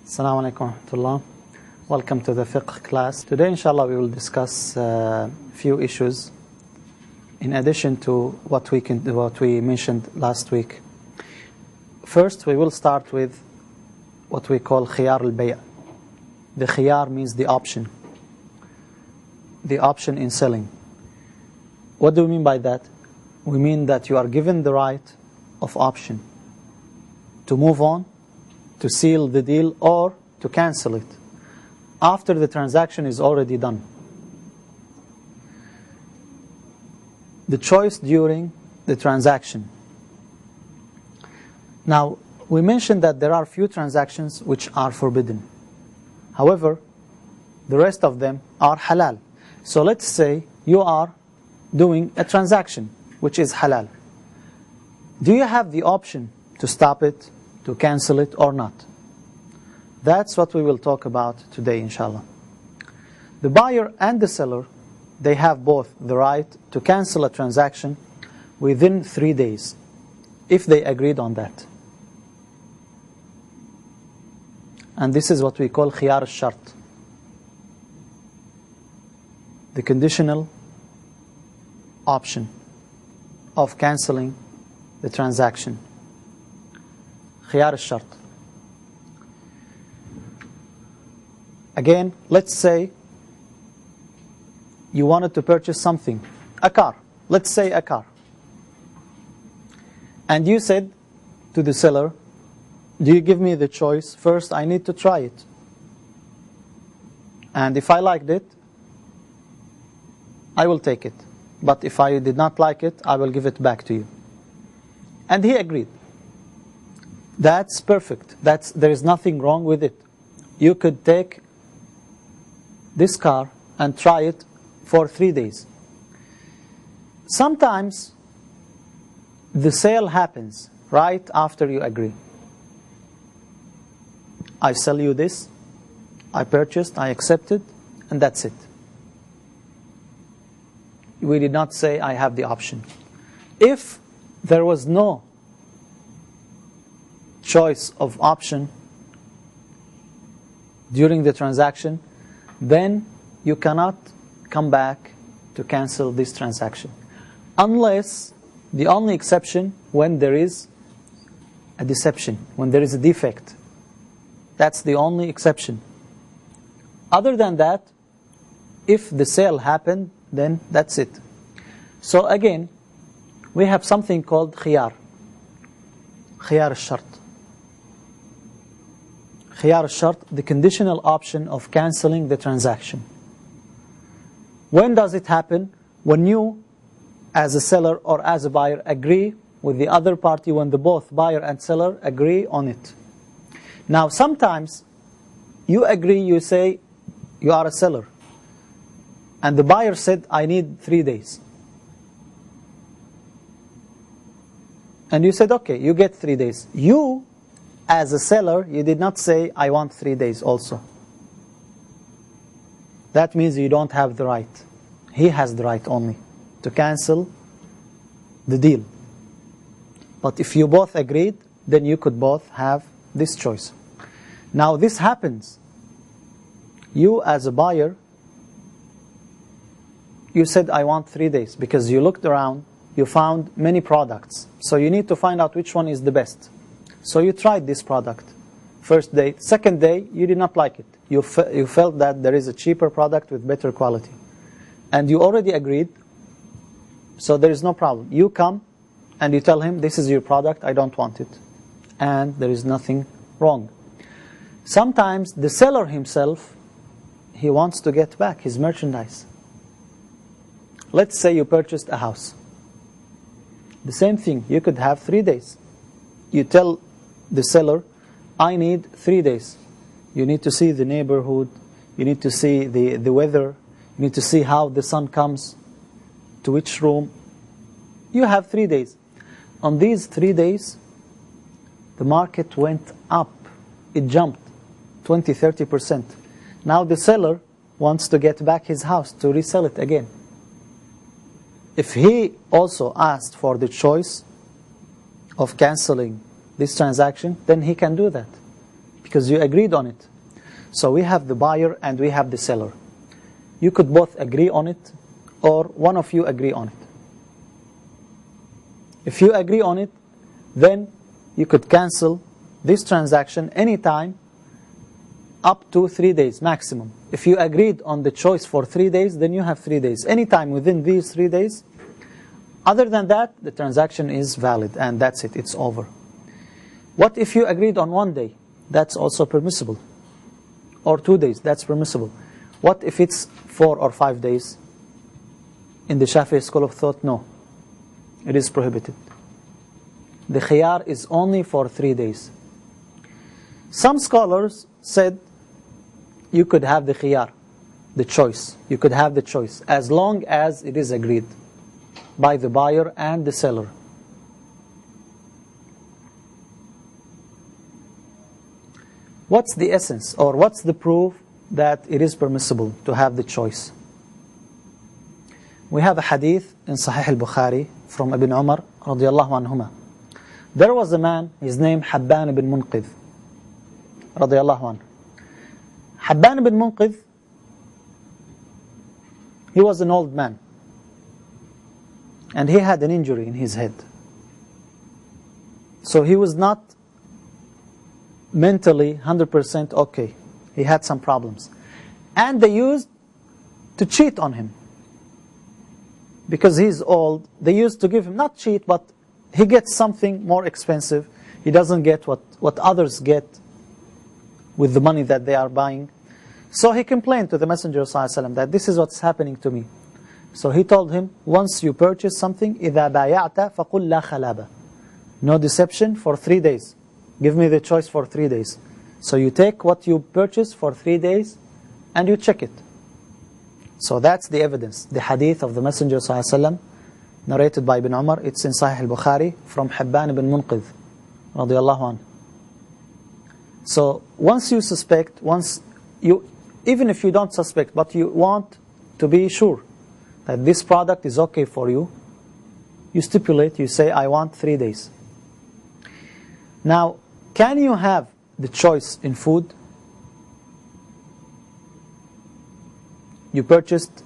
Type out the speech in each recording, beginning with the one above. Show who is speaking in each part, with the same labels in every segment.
Speaker 1: Assalamu alaikum wa rahmatullah. Welcome to the Fiqh class. Today, inshallah, we will discuss a few issues in addition to what we mentioned last week. First, we will start with what we call khiyar al-bay'. The khiyar means the option in selling. What do we mean by that? We mean that you are given the right of option to move on, to seal the deal, or to cancel it after the transaction is already done. The choice during the transaction. Now, we mentioned that there are few transactions which are forbidden. However, the rest of them are halal. So let's say you are doing a transaction which is halal. Do you have the option to stop it, to cancel it, or not? That's what we will talk about today, inshallah. The buyer and the seller, they have both the right to cancel a transaction within 3 days, if they agreed on that. And this is what we call khiyar al-shart, the conditional option of cancelling the transaction. Khiyar al-shart. Again, let's say you wanted to purchase something, a car. Let's say a car. And you said to the seller, do you give me the choice? First, I need to try it. And if I liked it, I will take it. But if I did not like it, I will give it back to you. And he agreed. That's perfect. There is nothing wrong with it. You could take this car and try it for 3 days. Sometimes the sale happens right after you agree. I sell you this, I purchased, I accepted, and that's it. We did not say I have the option. If there was no choice of option during the transaction, then you cannot come back to cancel this transaction. Unless, the only exception, when there is a deception, when there is a defect. That's the only exception. Other than that, if the sale happened, then that's it. So again, we have something called khiyar al-shart. Khiyar al-shart, the conditional option of cancelling the transaction. When does it happen? When you, as a seller or as a buyer, agree with the other party, when both buyer and seller agree on it. Now, sometimes you agree, you say you are a seller, and the buyer said, I need 3 days. And you said, okay, you get 3 days. You, as a seller, you did not say, I want 3 days also. That means you don't have the right. He has the right only to cancel the deal. But if you both agreed, then you could both have this choice. Now this happens. You, as a buyer, you said, I want 3 days, because you looked around, you found many products. So you need to find out which one is the best. So you tried this product. First day. Second day, you did not like it. You felt that there is a cheaper product with better quality. And you already agreed, so there is no problem. You come and you tell him, this is your product, I don't want it. And there is nothing wrong. Sometimes the seller himself, he wants to get back his merchandise. Let's say you purchased a house. The same thing, you could have 3 days. You tell the seller, I need 3 days. You need to see the neighborhood, you need to see the weather, you need to see how the sun comes, to which room. You have 3 days. On these 3 days, the market went up. It jumped 20-30%. Now the seller wants to get back his house to resell it again. If he also asked for the choice of cancelling this transaction, then he can do that. because you agreed on it. So we have the buyer and we have the seller. You could both agree on it, or one of you agree on it. If you agree on it, then you could cancel this transaction anytime up to 3 days maximum. If you agreed on the choice for 3 days, then you have 3 days. Anytime within these 3 days, other than that, the transaction is valid and that's it, it's over. What if you agreed on 1 day? That's also permissible. Or 2 days, that's permissible. What if it's 4 or 5 days? In the Shafi'i school of thought, no. It is prohibited. The khiyar is only for 3 days. Some scholars said you could have the khiyar, the choice. You could have the choice as long as it is agreed by the buyer and the seller. What's the essence, or what's the proof that it is permissible to have the choice? We have a hadith in Sahih al-Bukhari from Ibn Umar radiyallahu anhuma. There was a man, his name Habban ibn Munqidh radiyallahu anhu. Habban ibn Munqidh, he was an old man and he had an injury in his head. So he was not mentally 100% okay. He had some problems. And they used to cheat on him. Because he's old, they used to give him, not cheat, but he gets something more expensive. He doesn't get what others get with the money that they are buying. So he complained to the Messenger of Allah that this is what's happening to me. So he told him, once you purchase something, إِذَا بَايَعْتَ فَقُلْ لَا خَلَابَ. No deception for 3 days. Give me the choice for 3 days. So you take what you purchase for 3 days and you check it. So that's the evidence. The hadith of the Messenger of Allah narrated by Ibn Umar, it's in Sahih al-Bukhari from Habban ibn Munqidh radiyallahu anhu. So once you suspect, even if you don't suspect, but you want to be sure that this product is okay for you, you stipulate, you say, I want 3 days. Now, can you have the choice in food? You purchased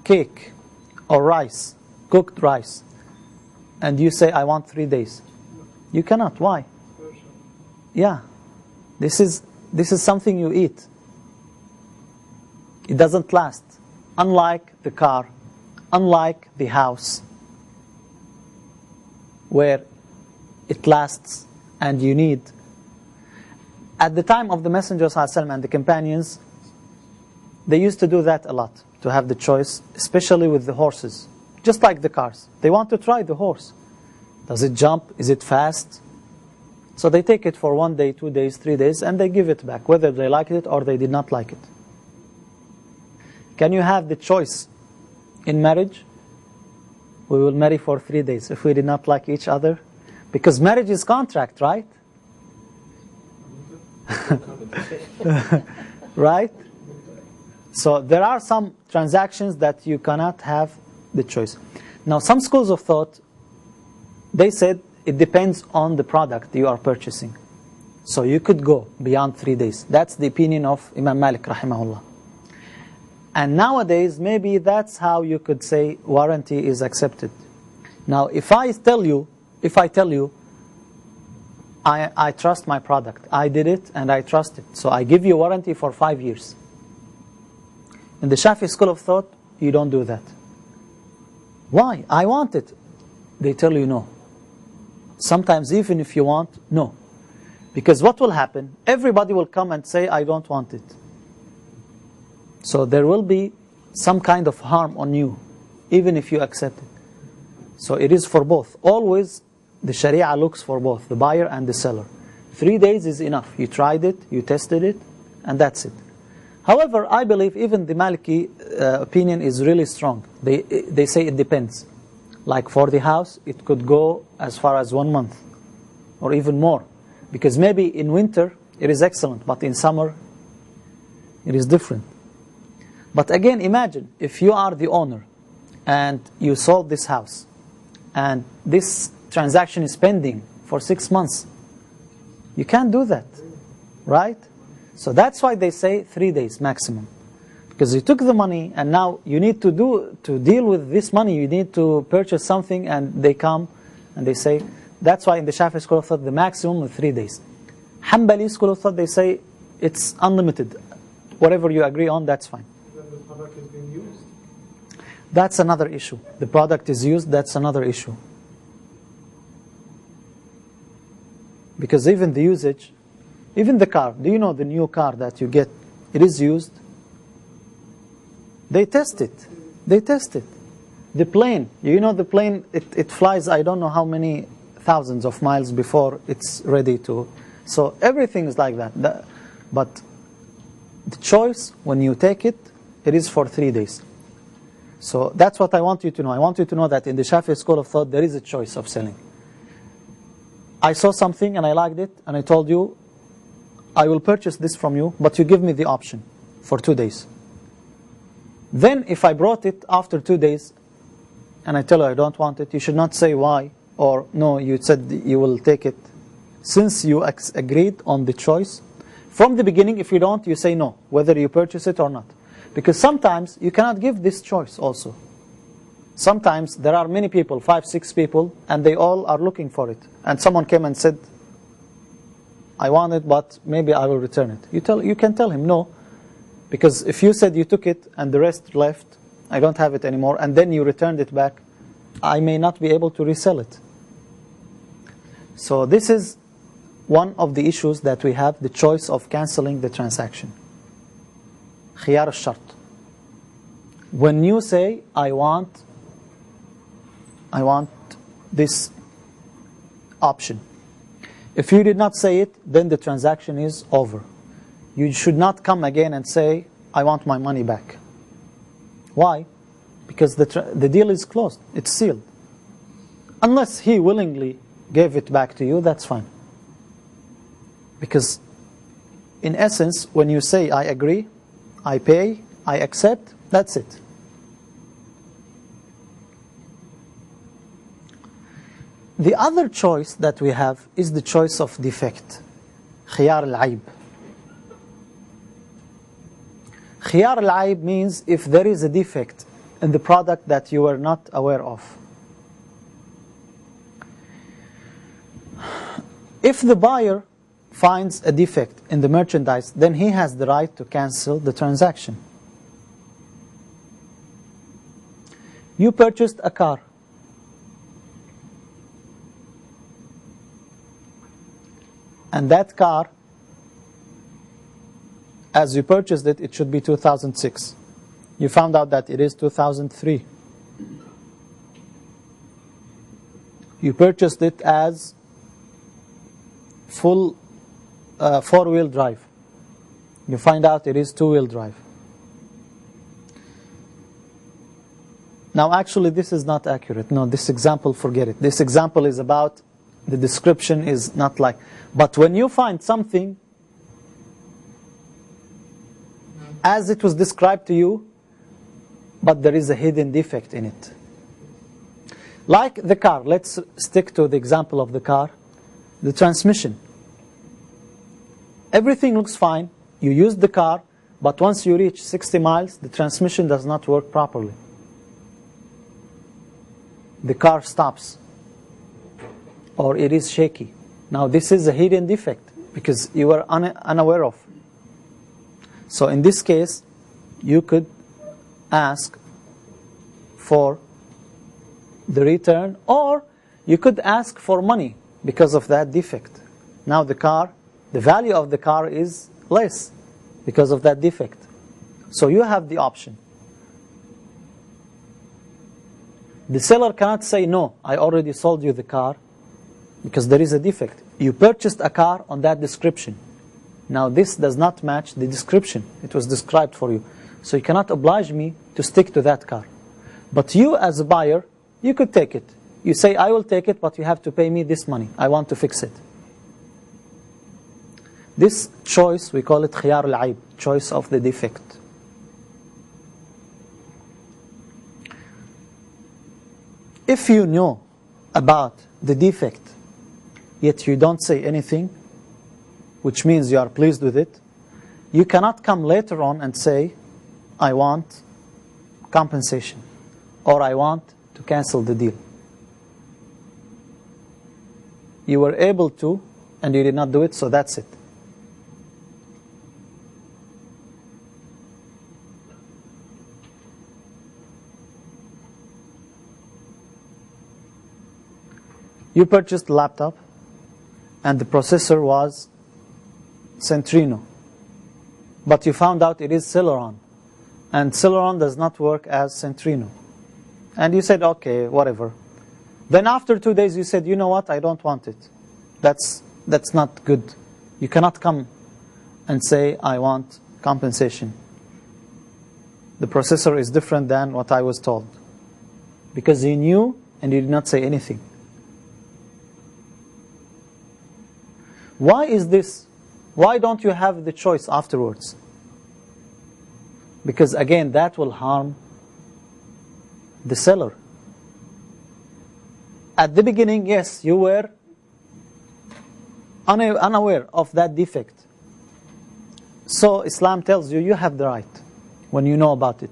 Speaker 1: cake or rice, cooked rice, and you say, I want 3 days. You cannot. Why? Yeah. This is something you eat. It doesn't last. Unlike the car, unlike the house, where it lasts and you need. At the time of the Messenger ﷺ and the companions, they used to do that a lot, to have the choice, especially with the horses. Just like the cars. They want to try the horse. Does it jump? Is it fast? So they take it for 1 day, 2 days, 3 days, and they give it back, whether they liked it or they did not like it. Can you have the choice in marriage? We will marry for 3 days if we did not like each other. Because marriage is contract, right? Right? So there are some transactions that you cannot have the choice. Now some schools of thought, they said it depends on the product you are purchasing. So you could go beyond 3 days. That's the opinion of Imam Malik rahimahullah. And nowadays maybe that's how you could say warranty is accepted. Now if I tell you I trust my product, I did it and I trust it, so I give you warranty for 5 years. In the Shafi'i school of thought, you don't do that. Why? I want it. They tell you no. Sometimes even if you want, no. Because what will happen? Everybody will come and say, I don't want it. So there will be some kind of harm on you, even if you accept it. So it is for both. Always the Sharia looks for both, the buyer and the seller. 3 days is enough. You tried it, you tested it, and that's it. However, I believe even the Maliki opinion is really strong. They say it depends. Like for the house, it could go as far as 1 month or even more. Because maybe in winter it is excellent, but in summer it is different. But again, imagine if you are the owner and you sold this house and this transaction is pending for 6 months. You can't do that. right? So that's why they say 3 days maximum. Because you took the money and now you need to deal with this money, you need to purchase something, and they come and they say, that's why in the Shafi'i school of thought the maximum is 3 days. Hanbali school of thought, they say it's unlimited. Whatever you agree on, that's fine.
Speaker 2: Then the product is being used.
Speaker 1: That's another issue. The product is used, that's another issue. Because even the usage, even the car, do you know the new car that you get, it is used? They test it. They test it. The plane, you know the plane, it flies I don't know how many thousands of miles before it's ready to. So everything is like that. But the choice, when you take it, it is for 3 days. So that's what I want you to know. I want you to know that in the Shafi'i school of thought, there is a choice of selling. I saw something and I liked it, and I told you, I will purchase this from you, but you give me the option for 2 days. Then if I brought it after 2 days, and I tell you I don't want it, you should not say why, or no, you said you will take it. Since you agreed on the choice, from the beginning, if you don't, you say no, whether you purchase it or not. Because sometimes you cannot give this choice also. Sometimes there are many people, 5, 6 people, and they all are looking for it. And someone came and said, I want it, but maybe I will return it. You can tell him no. Because if you said you took it and the rest left, I don't have it anymore, and then you returned it back, I may not be able to resell it. So this is one of the issues that we have, the choice of cancelling the transaction. Khiyar al-shart. When you say, I want this option. If you did not say it, then the transaction is over. You should not come again and say, I want my money back. Why? Because the deal is closed. It's sealed. Unless he willingly gave it back to you, that's fine. Because in essence, when you say, I agree, I pay, I accept, that's it. The other choice that we have is the choice of defect. Khiyar al-aib. Khiyar al-aib means if there is a defect in the product that you are not aware of. If the buyer finds a defect in the merchandise, then he has the right to cancel the transaction. You purchased a car. And that car, as you purchased it, it should be 2006. You found out that it is 2003. You purchased it as full 4-wheel drive. You find out it is 2-wheel drive. Now actually this is not accurate. No, this example, forget it. This example is about, the description is not like, but when you find something as it was described to you, but there is a hidden defect in it. Like the car, let's stick to the example of the car, the transmission. Everything looks fine, you use the car, but once you reach 60 miles, the transmission does not work properly. The car stops, or it is shaky. Now this is a hidden defect, because you are unaware of. So in this case, you could ask for the return, or you could ask for money because of that defect. Now the car, the value of the car is less because of that defect. So you have the option. The seller cannot say, no, I already sold you the car because there is a defect. You purchased a car on that description. Now this does not match the description. It was described for you. So you cannot oblige me to stick to that car. But you as a buyer, you could take it. You say, I will take it, but you have to pay me this money. I want to fix it. This choice, we call it khiyar al-aib, choice of the defect. If you know about the defect, yet you don't say anything, which means you are pleased with it, you cannot come later on and say, I want compensation, or I want to cancel the deal. You were able to, and you did not do it, so that's it. You purchased a laptop, and the processor was Centrino, but you found out it is Celeron, and Celeron does not work as Centrino. And you said, okay, whatever. Then after 2 days you said, you know what, I don't want it. That's not good. You cannot come and say, I want compensation. The processor is different than what I was told. Because you knew and you did not say anything. Why is this? Why don't you have the choice afterwards? Because again, that will harm the seller. At the beginning, yes, you were unaware of that defect. So Islam tells you, you have the right when you know about it.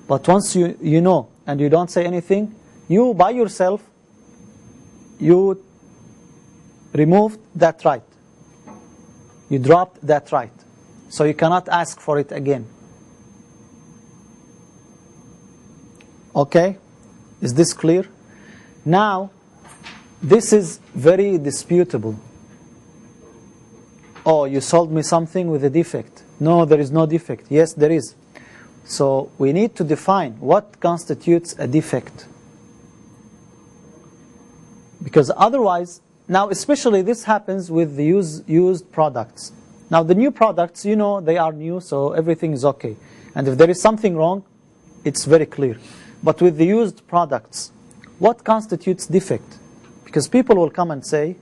Speaker 1: But once you know and you don't say anything, you by yourself, you removed that right. You dropped that right. So you cannot ask for it again. Okay? Is this clear? Now, this is very disputable. Oh, you sold me something with a defect. No, there is no defect. Yes, there is. So we need to define what constitutes a defect. Because otherwise, now especially this happens with the used products. Now the new products, you know, they are new, so everything is okay. And if there is something wrong, it's very clear. But with the used products, what constitutes defect? Because people will come and say,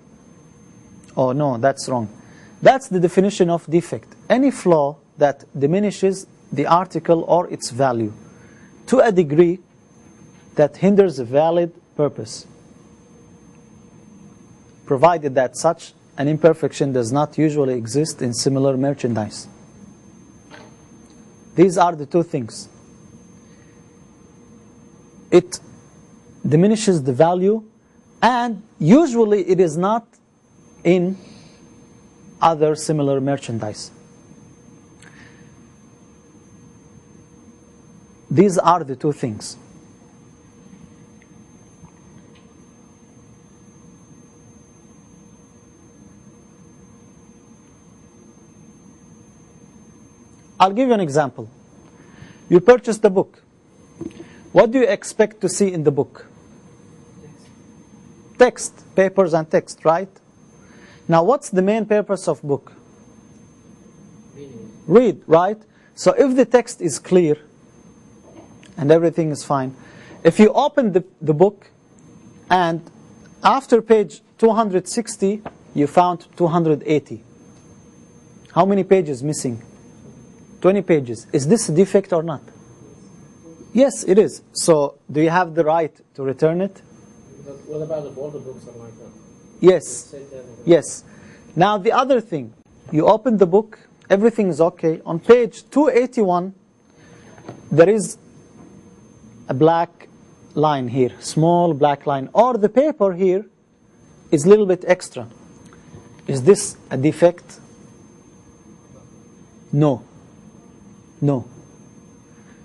Speaker 1: oh no, that's wrong. That's the definition of defect. Any flaw that diminishes the article or its value to a degree that hinders a valid purpose, provided that such an imperfection does not usually exist in similar merchandise. These are the two things. It diminishes the value, and usually it is not in other similar merchandise. These are the two things. I'll give you an example. You purchased a book. What do you expect to see in the book? Text, papers and text, right? Now what's the main purpose of book? Read, right? So if the text is clear and everything is fine, if you open the book and after page 260 you found 280, how many pages missing? 20 pages. Is this a defect or not? Yes, it is. So do you have the right to return it?
Speaker 2: But what about if all the books are like that?
Speaker 1: Yes. Yes. Now the other thing, you open the book, everything is okay. On page 281, there is a black line here, small black line, or the paper here is a little bit extra. Is this a defect? No. No.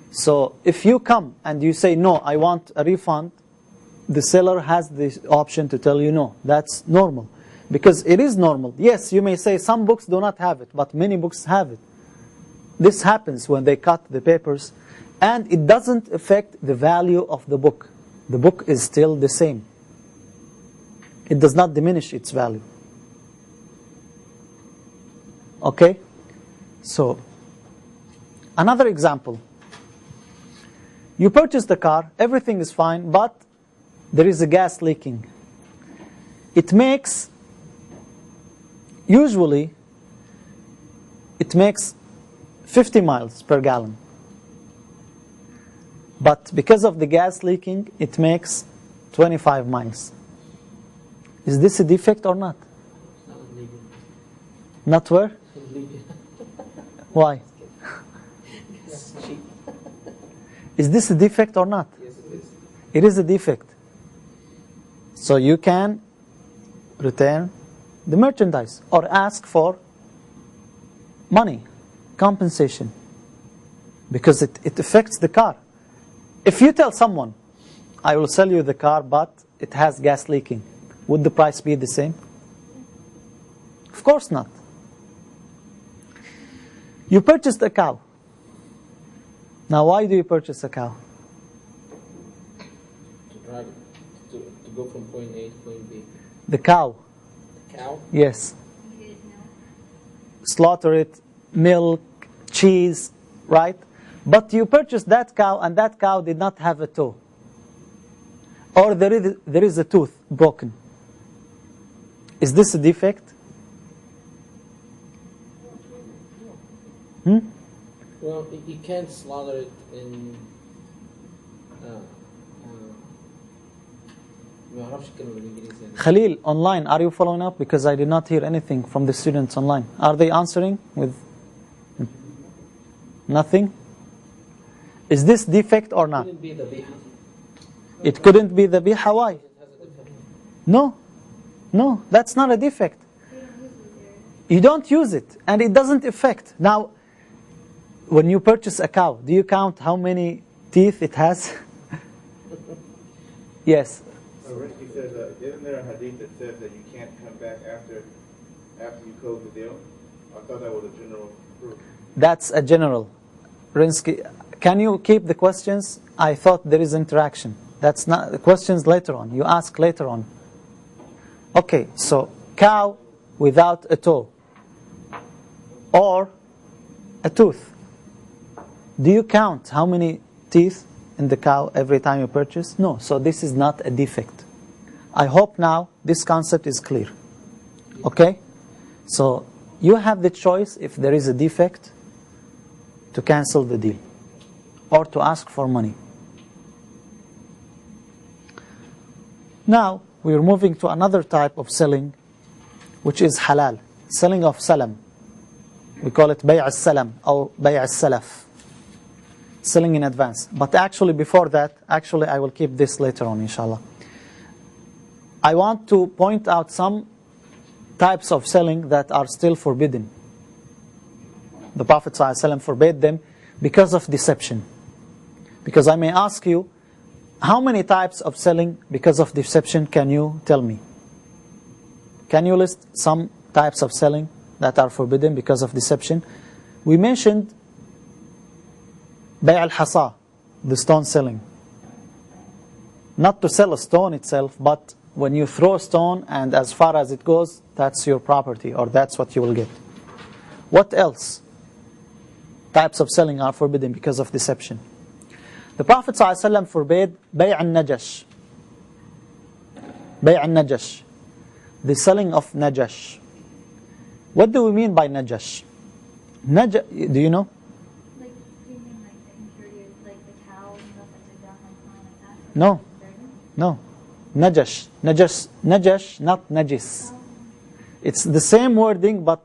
Speaker 1: So if you come and you say, no, I want a refund, the seller has the option to tell you no. That's normal. Because it is normal. Yes, you may say some books do not have it, but many books have it. This happens when they cut the papers, and it doesn't affect the value of the book. The book is still the same. It does not diminish its value. Okay? So, another example. You purchased the car, everything is fine, but there is a gas leaking. Usually, it makes 50 miles per gallon. But because of the gas leaking, it makes 25 miles. Is this a defect or not? Not where? Why?
Speaker 2: It's cheap.
Speaker 1: Is this a defect or not?
Speaker 2: Yes, it is.
Speaker 1: It is a defect. So you can return the merchandise or ask for money, compensation, because it affects the car. If you tell someone, I will sell you the car, but it has gas leaking, would the price be the same? Of course not. You purchased a cow. Now, why do you purchase a cow?
Speaker 2: To drive it, to go from point A to point B.
Speaker 1: The cow.
Speaker 2: The cow?
Speaker 1: Yes. Slaughter it, milk, cheese, right? But you purchased that cow and that cow did not have a toe. Or there is a tooth broken. Is this a defect?
Speaker 2: Well, you can't slaughter it in.
Speaker 1: Khalil, online, are you following up? Because I did not hear anything from the students online. Are they answering with nothing? Is this defect or not?
Speaker 2: It couldn't be the biha.
Speaker 1: It couldn't be the biha. Why? No, that's not a defect. You don't use it, and it doesn't affect. Now, when you purchase a cow, do you count how many teeth it has? Yes.
Speaker 3: So Ricky says, isn't there a hadith that says that you can't come back after you close the deal? I thought that was a general proof.
Speaker 1: That's a general. Rinsky, can you keep the questions? I thought there is interaction. That's not the questions later on. You ask later on. Okay, so cow without a toe or a tooth. Do you count how many teeth in the cow every time you purchase? No, so this is not a defect. I hope now this concept is clear. Okay? So you have the choice, if there is a defect, to cancel the deal or to ask for money. Now we are moving to another type of selling, which is halal, selling of salam. We call it bay' al-salam or bay' al-salaf, selling in advance. But actually before that, I will keep this later on, inshallah. I want to point out some types of selling that are still forbidden. The Prophet ﷺ forbade them because of deception. Because I may ask you, how many types of selling because of deception can you tell me? Can you list some types of selling that are forbidden because of deception? We mentioned bay' al-hasa, the stone selling. Not to sell a stone itself, but when you throw a stone and as far as it goes, that's your property or that's what you will get. What else? Types of selling are forbidden because of deception. The Prophet ﷺ forbade bay' al-najash. Bay' al-najash, the selling of najash. What do we mean by najash? Do you know?
Speaker 4: Like, do you mean like the impurities, like the cow and stuff that's a duck and something like that?
Speaker 1: No. No. Najash, not najis. It's the same wording but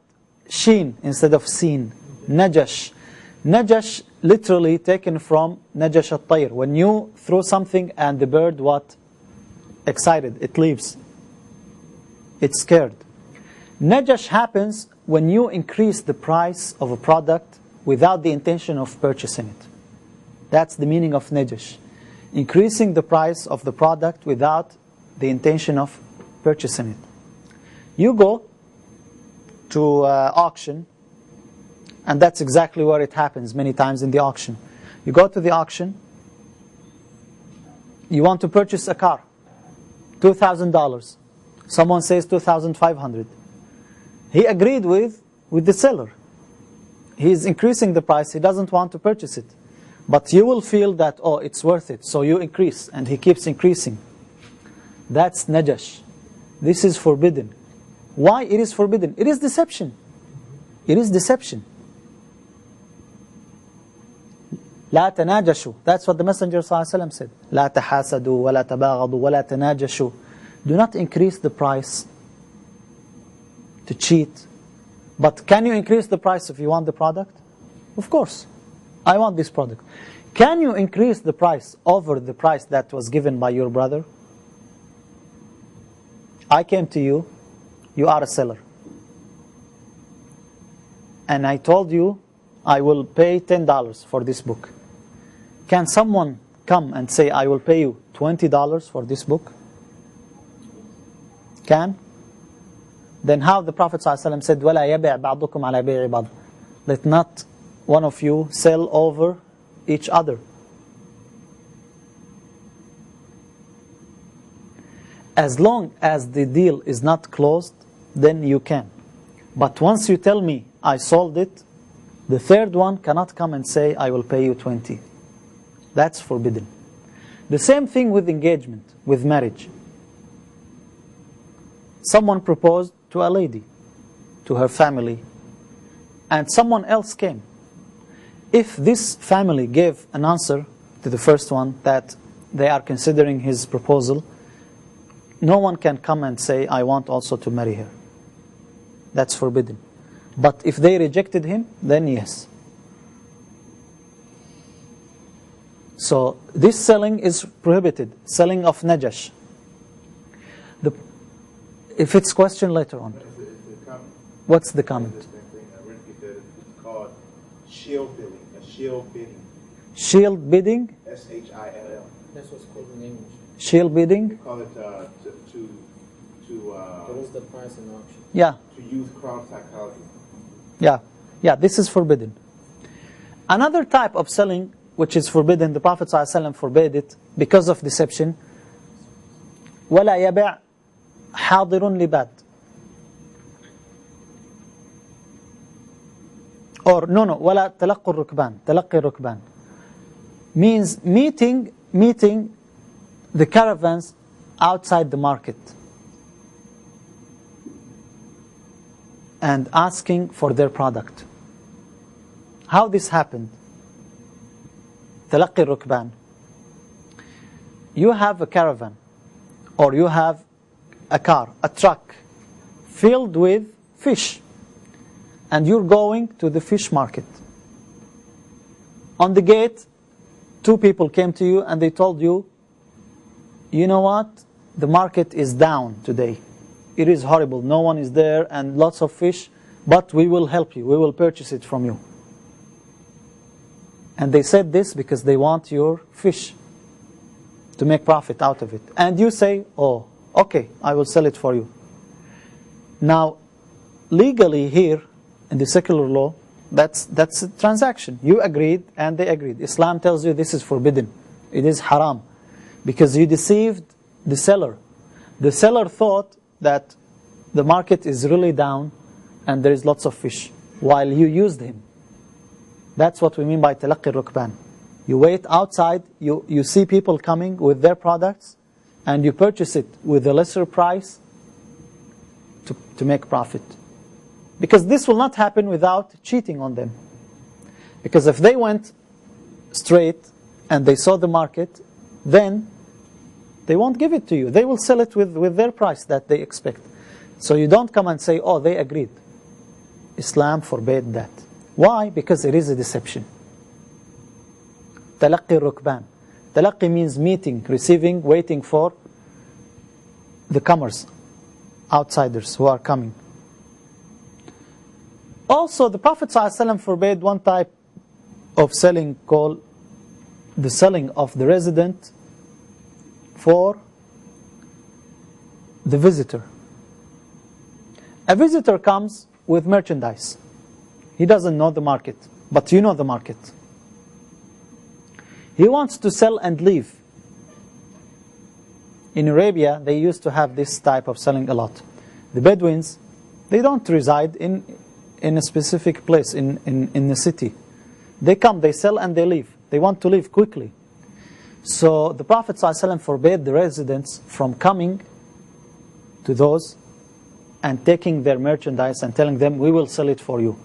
Speaker 1: sheen instead of seen. Najash. Najash literally taken from najash at-tayr. When you throw something and the bird what? Excited, it leaves. It's scared. Najash happens when you increase the price of a product without the intention of purchasing it. That's the meaning of najash. Increasing the price of the product without the intention of purchasing it. You go to auction, and that's exactly where it happens many times in the auction. You go to the auction, you want to purchase a car, $2,000. Someone says $2,500. He agreed with the seller. He is increasing the price, he doesn't want to purchase it. But you will feel that, oh, it's worth it, so you increase, and he keeps increasing. That's najash. This is forbidden. Why it is forbidden? It is deception. It is deception. لا تناجشوا. That's what the Messenger ﷺ said. لا تحاسدوا ولا تباغضوا ولا تناجشوا. Do not increase the price to cheat But can you increase the price if you want the product? Of course. I want this product. Can you increase the price over the price that was given by your brother? I came to you, you are a seller. And I told you, I will pay $10 for this book. Can someone come and say, I will pay you $20 for this book? Can? Then how the Prophet ﷺ said, وَلَا يَبِعْ بَعْضُكُمْ عَلَى بِيعِ بَعْضٍ. Let not one of you sell over each other. As long as the deal is not closed, then you can. But once you tell me, I sold it, the third one cannot come and say, I will pay you 20. That's forbidden. The same thing with engagement, with marriage. Someone proposed to a lady, to her family, and someone else came. If this family gave an answer to the first one that they are considering his proposal, no one can come and say, I want also to marry her. That's forbidden. But if they rejected him, then yes. So this selling is prohibited, selling of najash. If it's question later on. What's the comment?
Speaker 3: It's called shield bidding. Shield bidding.
Speaker 1: Shield bidding?
Speaker 3: SHILL.
Speaker 2: That's what's called in English.
Speaker 1: Shield bidding?
Speaker 3: They call it
Speaker 2: What is the price in auction?
Speaker 1: Yeah.
Speaker 3: to use crowd psychology.
Speaker 1: Yeah, this is forbidden. Another type of selling which is forbidden, the Prophet ﷺ forbade it because of deception. وَلَا يَبِعْ حَاضِرٌ لِبَادٍ. Or وَلَا تَلَقُّ الرُّكْبَانِ. تَلَقِّ الرُّكْبَانِ means meeting the caravans outside the market and asking for their product. How this happened? تلقي الركبان. You have a caravan, or you have a car, a truck, filled with fish, and you're going to the fish market. On the gate, two people came to you and they told you, you know what? The market is down today. It is horrible. No one is there and lots of fish, but we will help you. We will purchase it from you. And they said this because they want your fish to make profit out of it. And you say, oh, okay, I will sell it for you. Now, legally here, in the secular law, that's a transaction. You agreed and they agreed. Islam tells you this is forbidden. It is haram. Because you deceived the seller. The seller thought that the market is really down and there is lots of fish, while you used him. That's what we mean by تلقي الركبان. You wait outside, you see people coming with their products, and you purchase it with a lesser price to make profit. Because this will not happen without cheating on them. Because if they went straight and they saw the market, then they won't give it to you. They will sell it with their price that they expect. So you don't come and say, oh, they agreed. Islam forbade that. Why? Because it is a deception. تلقي الركبان. Talaqi means meeting, receiving, waiting for the comers, outsiders who are coming. Also, the Prophet ﷺ forbade one type of selling called the selling of the resident for the visitor. A visitor comes with merchandise. He doesn't know the market, but you know the market. He wants to sell and leave. In Arabia, they used to have this type of selling a lot. The Bedouins, they don't reside in a specific place in the city. They come, they sell, and they leave. They want to leave quickly. So the Prophet ﷺ forbade the residents from coming to those and taking their merchandise and telling them, we will sell it for you.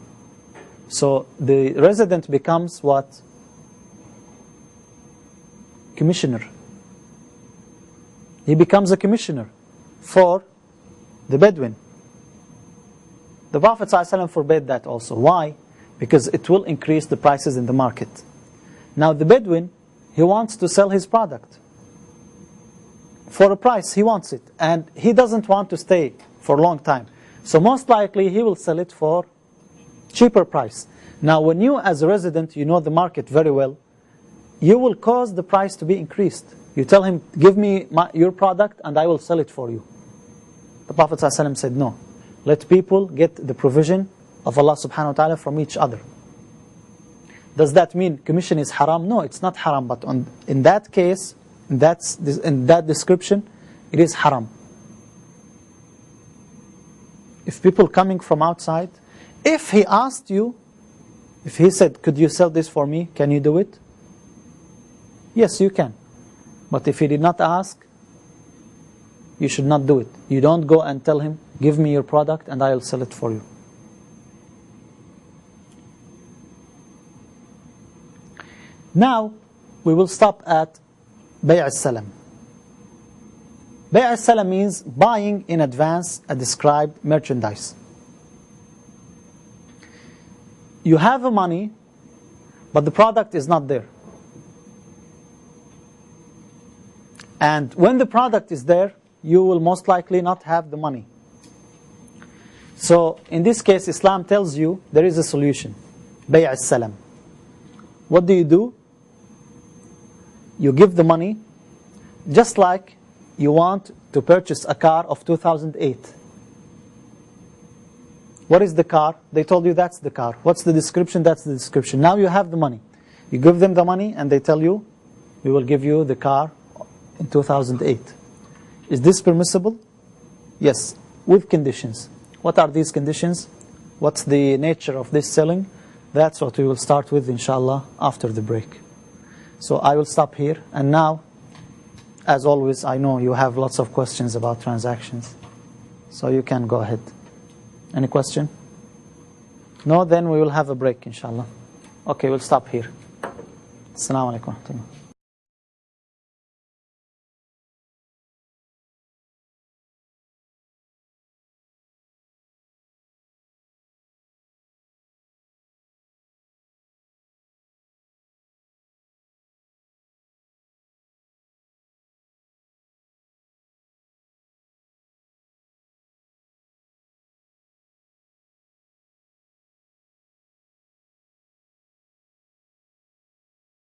Speaker 1: So the resident becomes what? Commissioner. He becomes a commissioner for the Bedouin. The Prophet ﷺ forbade that also. Why? Because it will increase the prices in the market. Now the Bedouin, he wants to sell his product for a price, he wants it, and he doesn't want to stay for a long time. So most likely he will sell it for cheaper price. Now when you as a resident, you know the market very well, you will cause the price to be increased. You tell him, give me your product and I will sell it for you. The Prophet ﷺ said, no. Let people get the provision of Allah subhanahu wa ta'ala from each other. Does that mean commission is haram? No, it's not haram. But in that case, in that description, it is haram. If people coming from outside, if he asked you, if he said, could you sell this for me? Can you do it? Yes, you can. But if he did not ask, you should not do it. You don't go and tell him, give me your product and I will sell it for you. Now, we will stop at Bay' al-Salam. Bay' al-Salam means buying in advance a described merchandise. You have the money, but the product is not there. And when the product is there, you will most likely not have the money. So, in this case, Islam tells you there is a solution. Bay' al-Salam. What do? You give the money, just like you want to purchase a car of 2008. What is the car? They told you that's the car. What's the description? That's the description. Now you have the money. You give them the money and they tell you, we will give you the car in 2008. Is this permissible? Yes, with conditions. What are these conditions? What's the nature of this selling? That's what we will start with, inshallah, after the break. So I will stop here. And now, as always, I know you have lots of questions about transactions. So you can go ahead. Any question? No? Then we will have a break, inshallah. Okay, we'll stop here. Assalamu alaikum wa rahmatullah.